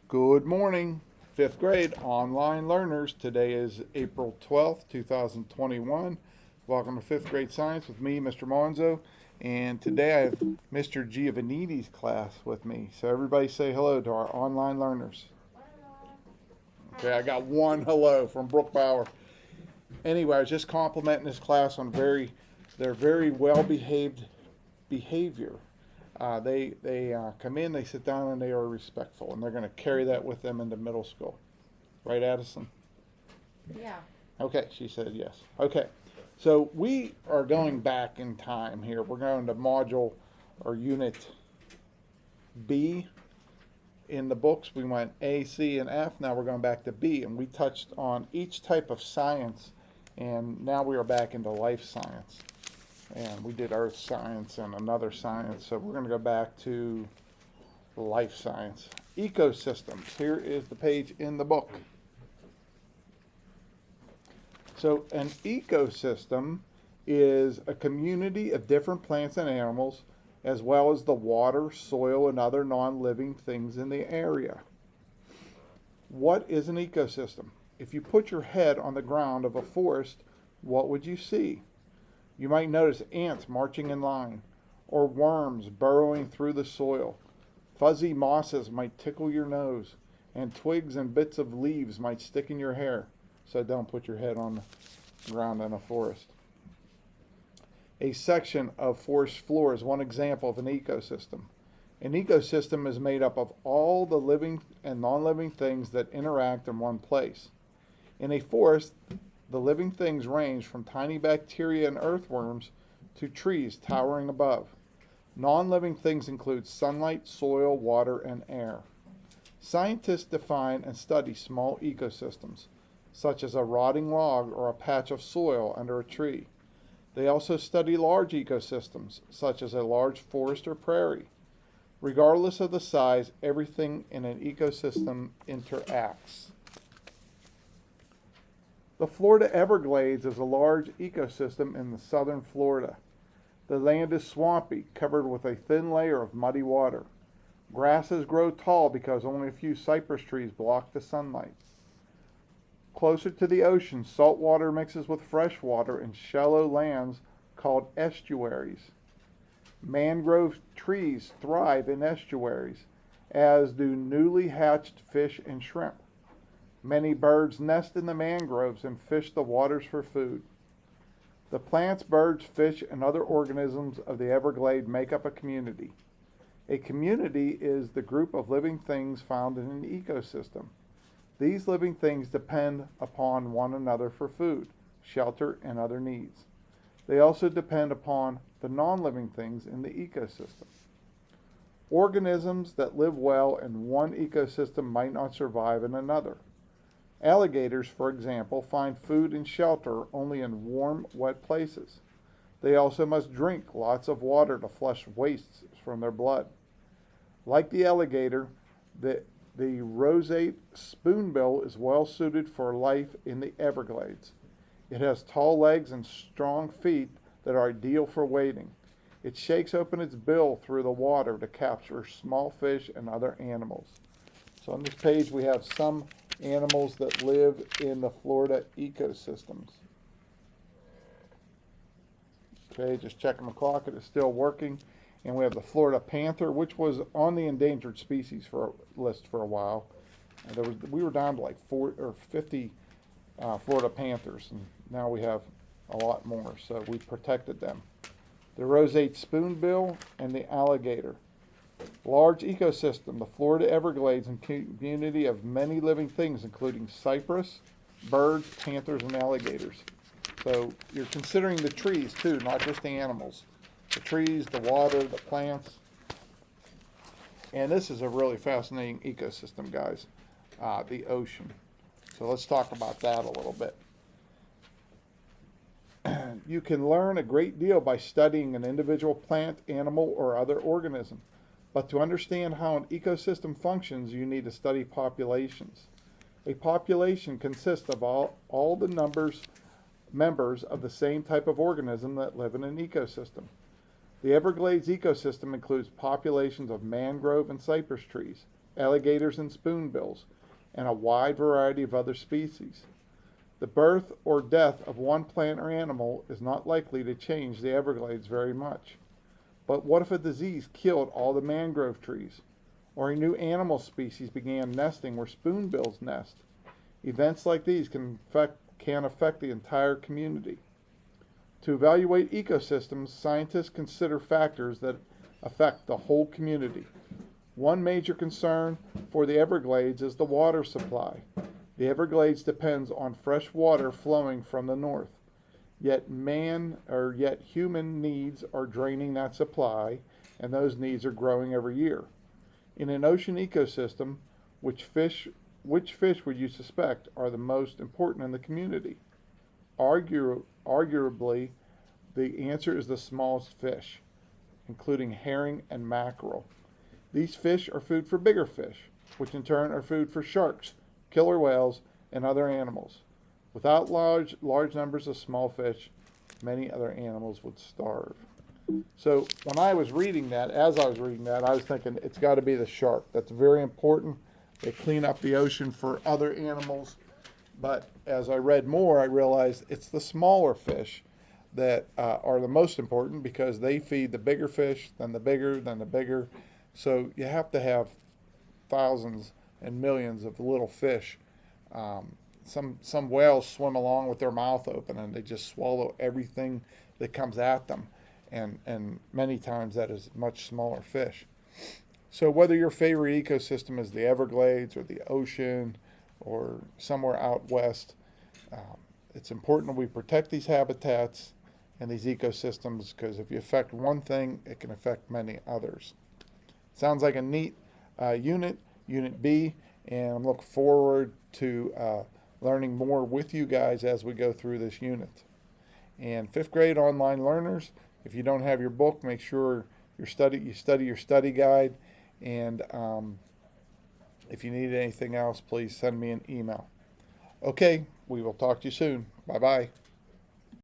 Good morning, fifth grade online learners. Today is April 12th, 2021. Welcome to fifth grade science with me, Mr. Monzo. And today I have Mr. Giovannini's class with me. So everybody say hello to our online learners. Okay, I got one hello from Brooke Bauer. Anyway, I was just complimenting this class on their very well behaved behavior. They come in, they sit down, and they are respectful, and they're going to carry that with them into middle school. Right, Addison? Yeah. Okay, she said yes. Okay, so we are going back in time here. We're going to module or unit B in the books. We went A, C, and F. Now we're going back to B, and we touched on each type of science, and now we are back into life science. And we did earth science and another science, so we're going to go back to life science. Ecosystems. Here is the page in the book. So an ecosystem is a community of different plants and animals, as well as the water, soil, and other non-living things in the area. What is an ecosystem? If you put your head on the ground of a forest, what would you see? You might notice ants marching in line, or worms burrowing through the soil. Fuzzy mosses might tickle your nose, and twigs and bits of leaves might stick in your hair. So don't put your head on the ground in a forest. A section of forest floor is one example of an ecosystem. An ecosystem is made up of all the living and non-living things that interact in one place. In a forest, the living things range from tiny bacteria and earthworms to trees towering above. Non-living things include sunlight, soil, water, and air. Scientists define and study small ecosystems, such as a rotting log or a patch of soil under a tree. They also study large ecosystems, such as a large forest or prairie. Regardless of the size, everything in an ecosystem interacts. The Florida Everglades is a large ecosystem in the southern Florida. The land is swampy, covered with a thin layer of muddy water. Grasses grow tall because only a few cypress trees block the sunlight. Closer to the ocean, salt water mixes with fresh water in shallow lands called estuaries. Mangrove trees thrive in estuaries, as do newly hatched fish and shrimp. Many birds nest in the mangroves and fish the waters for food. The plants, birds, fish, and other organisms of the Everglades make up a community. A community is the group of living things found in an ecosystem. These living things depend upon one another for food, shelter, and other needs. They also depend upon the non-living things in the ecosystem. Organisms that live well in one ecosystem might not survive in another. Alligators, for example, find food and shelter only in warm, wet places. They also must drink lots of water to flush wastes from their blood. Like the alligator, the roseate spoonbill is well suited for life in the Everglades. It has tall legs and strong feet that are ideal for wading. It shakes open its bill through the water to capture small fish and other animals. So on this page we have some animals that live in the Florida ecosystems. Okay, just checking the clock, it is still working. And we have the Florida panther, which was on the endangered species list for a while. We were down to like 40 or 50 Florida panthers, and now we have a lot more, so we protected them. The roseate spoonbill and the alligator. Large ecosystem, the Florida Everglades and community of many living things, including cypress, birds, panthers, and alligators. So you're considering the trees too, not just the animals. The trees, the water, the plants. And this is a really fascinating ecosystem, guys, the ocean. So let's talk about that a little bit. You can learn a great deal by studying an individual plant, animal, or other organism. But to understand how an ecosystem functions, you need to study populations. A population consists of all the members of the same type of organism that live in an ecosystem. The Everglades ecosystem includes populations of mangrove and cypress trees, alligators and spoonbills, and a wide variety of other species. The birth or death of one plant or animal is not likely to change the Everglades very much. But what if a disease killed all the mangrove trees? Or a new animal species began nesting where spoonbills nest? Events like these can affect the entire community. To evaluate ecosystems, scientists consider factors that affect the whole community. One major concern for the Everglades is the water supply. The Everglades depends on fresh water flowing from the north. Yet human needs are draining that supply, and those needs are growing every year. In an ocean ecosystem, which fish would you suspect are the most important in the community? Arguably, the answer is the smallest fish, including herring and mackerel. These fish are food for bigger fish, which in turn are food for sharks, killer whales, and other animals. Without large numbers of small fish, many other animals would starve. So when I was reading that, I was thinking it's got to be the shark. That's very important. They clean up the ocean for other animals. But as I read more, I realized it's the smaller fish that are the most important because they feed the bigger fish, then the bigger, then the bigger. So you have to have thousands and millions of little fish. Some whales swim along with their mouth open and they just swallow everything that comes at them. And many times that is much smaller fish. So whether your favorite ecosystem is the Everglades or the ocean or somewhere out west, it's important that we protect these habitats and these ecosystems because if you affect one thing, it can affect many others. Sounds like a neat Unit B, and I'm looking forward to learning more with you guys as we go through this unit. And 5th grade online learners, if you don't have your book, make sure you study your study guide. And if you need anything else, please send me an email. Okay, we will talk to you soon. Bye-bye.